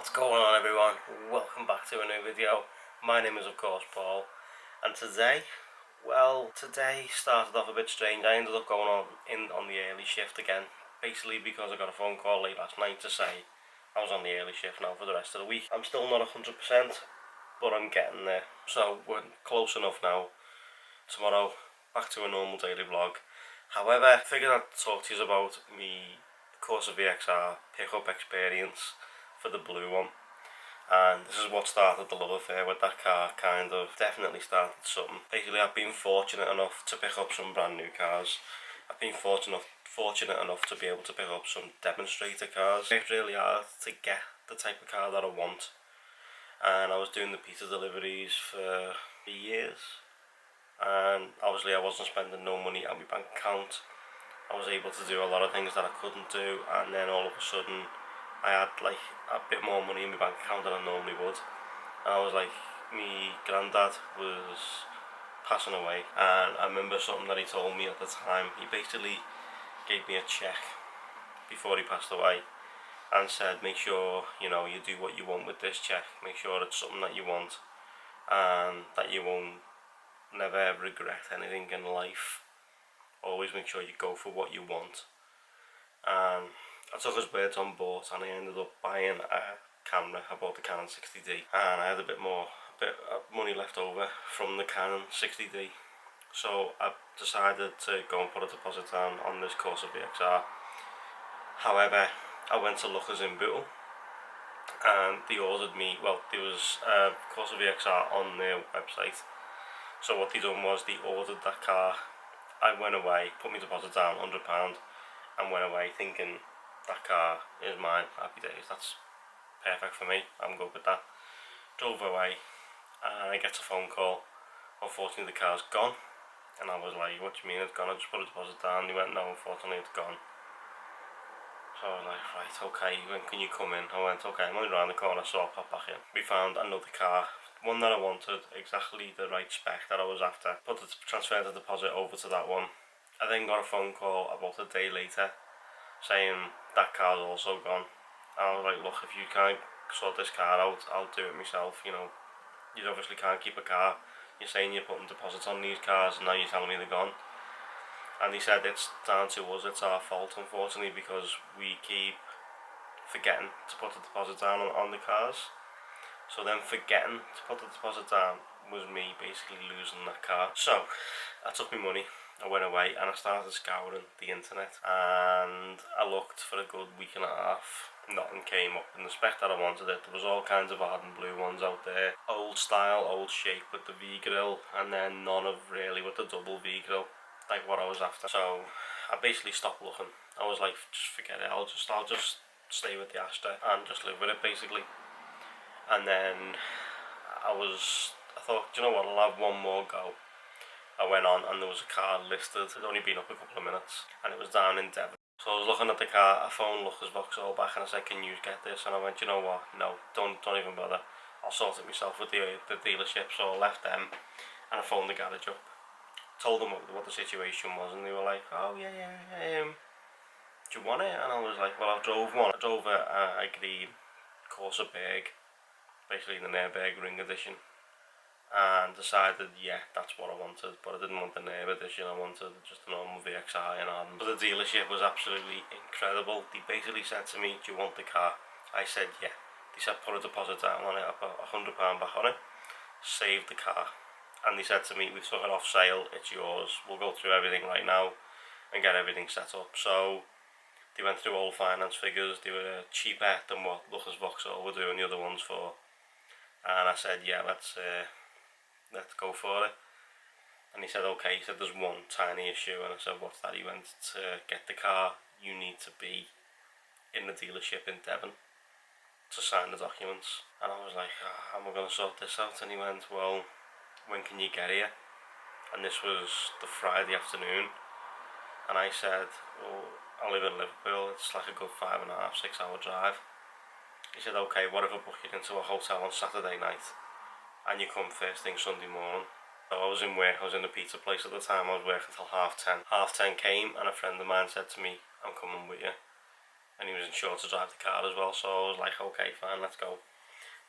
What's going on, everyone? Welcome back to a new video. My name is of course Paul, and today started off a bit strange. I ended up going on the early shift again, basically because I got a phone call late last night to say I was on the early shift now for the rest of the week. I'm still not 100%, but I'm getting there. So we're close enough now. Tomorrow, back to a normal daily vlog. However, I figured I'd talk to you about me Corsa VXR pickup experience for the blue one, and this is what started the love affair with that car. Kind of definitely started something. Basically, I've been fortunate enough to pick up some brand new cars. I've been fortunate enough to be able to pick up some demonstrator cars. It's really hard to get the type of car that I want, and I was doing the pizza deliveries for years, and obviously I wasn't spending no money on my bank account. I was able to do a lot of things that I couldn't do, and then all of a sudden I had like a bit more money in my bank account than I normally would. And I was like, my granddad was passing away, and I remember something that he told me at the time. He basically gave me a check before he passed away and said, make sure you do what you want with this check. Make sure it's something that you want, and that you won't never ever regret anything in life. Always make sure you go for what you want. And I took his words on board, and I ended up buying a camera. I bought the Canon 60D, and I had a bit of money left over from the Canon 60D. So I decided to go and put a deposit down on this Corsa VXR. However, I went to Lookers in Bootle, and they ordered me, there was a Corsa VXR on their website. So what they done was they ordered that car. I went away, put my deposit down, £100, and went away thinking, that car is mine, happy days, that's perfect for me, I'm good with that. Drove away, and I get a phone call. Unfortunately the car's gone. And I was like, what do you mean it's gone? I just put a deposit down. They went, no, unfortunately it's gone. So I was like, right, okay, when can you come in? I went, okay, I'm only around the corner, so I'll pop back in. We found another car, one that I wanted, exactly the right spec that I was after. Transferred the deposit over to that one. I then got a phone call about a day later saying that car's also gone. And I was like, look, if you can't sort this car out, I'll do it myself. You obviously can't keep a car. You're saying you're putting deposits on these cars, and now you're telling me they're gone. And he said, it's down to us, it's our fault, unfortunately, because we keep forgetting to put the deposit down on the cars. So then forgetting to put the deposit down was me basically losing that car. So I took my money, I went away, and I started scouring the internet, and I looked for a good week and a half. Nothing came up in the spec that I wanted. There was all kinds of ardent blue ones out there, old style, old shape with the V grill, and then none of really with the double V grill, like what I was after. So I basically stopped looking. I was like, just forget it, I'll just stay with the Astra and just live with it basically. And then I thought, you know what, I'll have one more go. I went on, and there was a car listed. It had only been up a couple of minutes, and it was down in Devon. So I was looking at the car. I phoned Lookers Vauxhall back, and I said, can you get this? And I went, you know what, no, don't even bother, I'll sort it myself with the dealership. So I left them, and I phoned the garage up, told them what the situation was, and they were like, oh yeah, do you want it? And I was like, well, I drove a green Corsa Berg, basically the Nürburgring Ring Edition, and decided, yeah, that's what I wanted. But I didn't want the Nürburgring Edition, I wanted just a normal VXI in Arden. But the dealership was absolutely incredible. They basically said to me, do you want the car? I said yeah. They said put a deposit down on it, I put £100 back on it, saved the car. And they said to me, we've took it off sale, it's yours, we'll go through everything right now and get everything set up. So they went through all finance figures. They were cheaper than what Lookers Vauxhall were doing the other ones for. And I said, yeah, let's go for it. And he said, okay. He said, there's one tiny issue. And I said, what's that? He went, to get the car, you need to be in the dealership in Devon to sign the documents. And I was like, how am I going to sort this out? And he went, well, when can you get here? And this was the Friday afternoon. And I said, well, I live in Liverpool, it's like a good 5.5, 6 hour drive. He said, okay, what if I book you into a hotel on Saturday night and you come first thing Sunday morning? So I was in work, I was in the pizza place at the time. I was working till 10:30. 10:30 came, and a friend of mine said to me, I'm coming with you. and he was insured to drive the car as well, so I was like, okay, fine, let's go.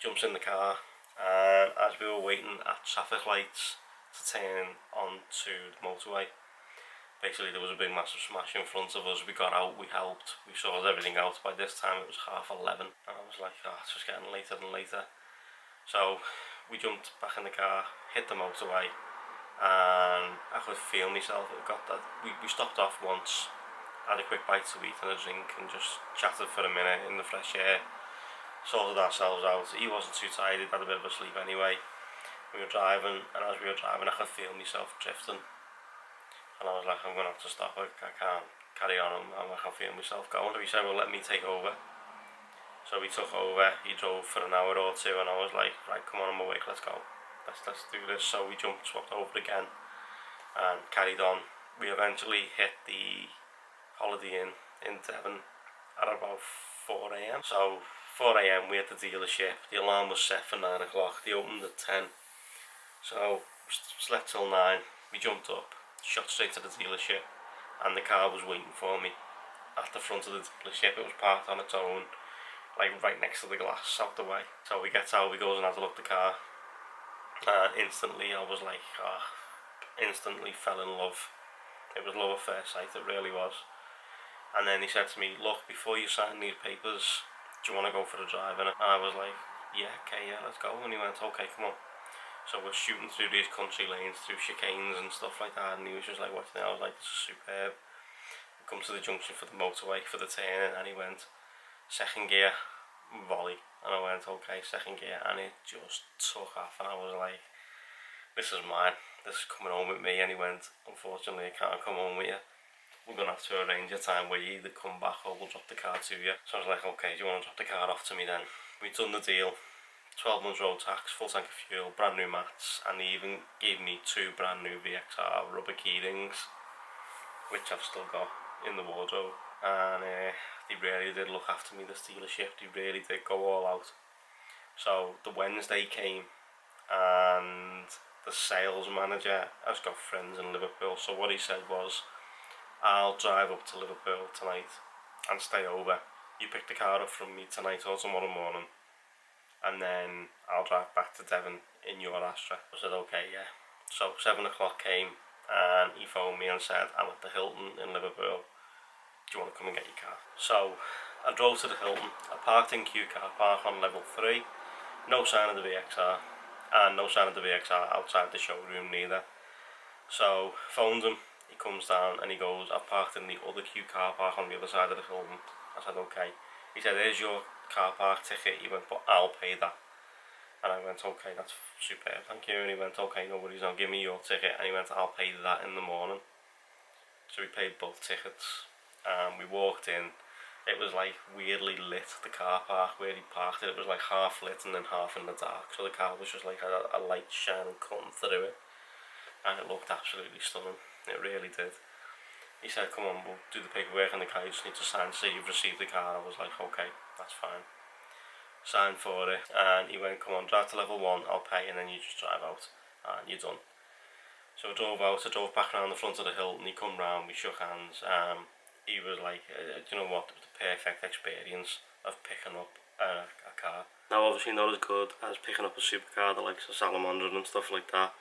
Jumps in the car, and as we were waiting at traffic lights to turn onto the motorway, basically there was a big massive smash in front of us. We got out, we helped, we sorted everything out. By this time it was 11:30, and I was like, oh, it's just getting later and later. So we jumped back in the car, hit the motorway, and I could feel myself. It got that. We stopped off once, had a quick bite to eat and a drink, and just chatted for a minute in the fresh air, sorted ourselves out. He wasn't too tired, he'd had a bit of a sleep anyway. We were driving, and as we were driving I could feel myself drifting, and I was like, I'm going to have to stop, I can't carry on, I can feel myself going. So he said, well, let me take over. So we took over, he drove for an hour or two, and I was like, right, come on, I'm awake, let's go. Let's do this. So we swapped over again, and carried on. We eventually hit the Holiday Inn in Devon at about 4 a.m. So 4 a.m. we had the dealership, the alarm was set for 9 o'clock, they opened at 10. So we slept till 9, we jumped up, shot straight to the dealership, and the car was waiting for me at the front of the dealership. It was parked on its own, like right next to the glass, out the way. So we get out, we goes and has a look at the car, and instantly I was like, instantly fell in love. It was love at first sight, it really was. And then he said to me, look, before you sign these papers, do you want to go for a drive in it? And I was like, yeah, okay, yeah, let's go. And he went, okay, come on. So we're shooting through these country lanes, through chicanes and stuff like that, and he was just like, what do you think? I was like, this is superb. We come to the junction for the motorway, for the turn, and he went, second gear, volley. And I went, okay, second gear, and it just took off, and I was like, this is mine, this is coming home with me. And he went, unfortunately I can't come home with you, we're going to have to arrange a time where you either come back or we'll drop the car to you. So I was like, okay, do you want to drop the car off to me then? We'd done the deal, 12 months road tax, full tank of fuel, brand new mats, and they even gave me 2 brand new VXR rubber key rings, which I've still got in the wardrobe. And they really did look after me, this dealership, they really did go all out. So the Wednesday came, and the sales manager has got friends in Liverpool, so what he said was, I'll drive up to Liverpool tonight and stay over. You pick the car up from me tonight or tomorrow morning, and then I'll drive back to Devon in your Astra. I said, okay, yeah. So 7 o'clock came, and he phoned me and said, I'm at the Hilton in Liverpool, do you want to come and get your car? So I drove to the Hilton, I parked in Q car park on level 3, no sign of the VXR, and no sign of the VXR outside the showroom neither. So phoned him, he comes down and he goes, I've parked in the other Q car park on the other side of the Hilton. I said, okay. He said, here's your car park ticket. He went, but I'll pay that. And I went, okay, that's superb, thank you. And he went, okay, no worries, now give me your ticket. And he went, I'll pay that in the morning. So we paid both tickets, and we walked in. It was like weirdly lit, the car park where he parked it. It was like half lit and then half in the dark, so the car was just like a light shining cutting through it, and it looked absolutely stunning. It really did. He said, come on, we'll do the paperwork and the car, you just need to sign to say you've received the car. I was like, okay, that's fine. Signed for it, and he went, come on, drive to level 1, I'll pay, and then you just drive out, and you're done. So I drove out, I drove back around the front of the Hilton, he come round, we shook hands. He was like, you know what, it was the perfect experience of picking up a car. Now obviously not as good as picking up a supercar, the likes of Salamander and stuff like that,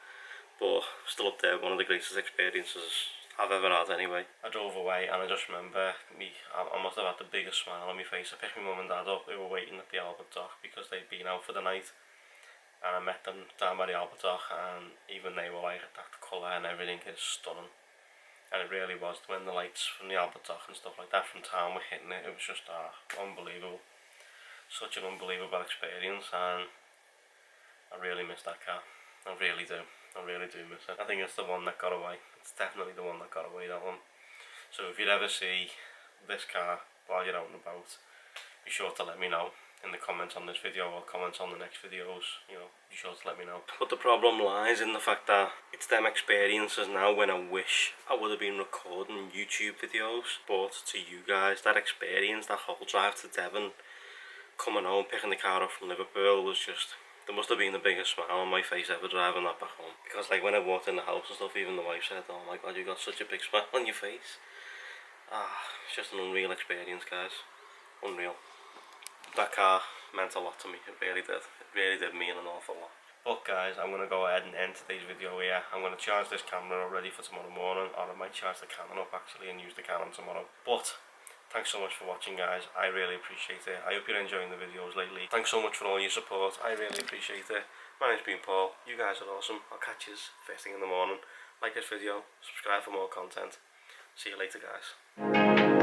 but still up there, one of the greatest experiences I've ever had anyway. I drove away, and I just remember I must have had the biggest smile on my face. I picked my mum and dad up, they were waiting at the Albert Dock because they'd been out for the night, and I met them down by the Albert Dock, and even they were like, that colour and everything is stunning. And it really was, when the lights from the Albert Dock and stuff like that from town were hitting it, it was just unbelievable. Such an unbelievable experience, and I really miss that car. I really do miss it. I think it's the one that got away. It's definitely the one that got away, that one. So if you'd ever see this car while you're out and about, be sure to let me know in the comments on this video or comments on the next videos. You know, be sure to let me know. But the problem lies in the fact that it's them experiences now when I wish I would have been recording YouTube videos. But to you guys, that experience, that whole drive to Devon, coming home, picking the car up from Liverpool, was just, there must have been the biggest smile on my face ever driving that back home. Because like when I walked in the house and stuff, even the wife said, oh my god, you got such a big smile on your face. It's just an unreal experience, guys. unreal. That car meant a lot to me, it really did. It really did mean an awful lot. But guys, I'm going to go ahead and end today's video here. I'm going to charge this camera ready for tomorrow morning, or I might charge the Canon up actually and use the Canon tomorrow. But thanks so much for watching, guys. I really appreciate it. I hope you're enjoying the videos lately. Thanks so much for all your support. I really appreciate it. My name's been Paul. You guys are awesome. I'll catch you first thing in the morning. Like this video, subscribe for more content. See you later, guys.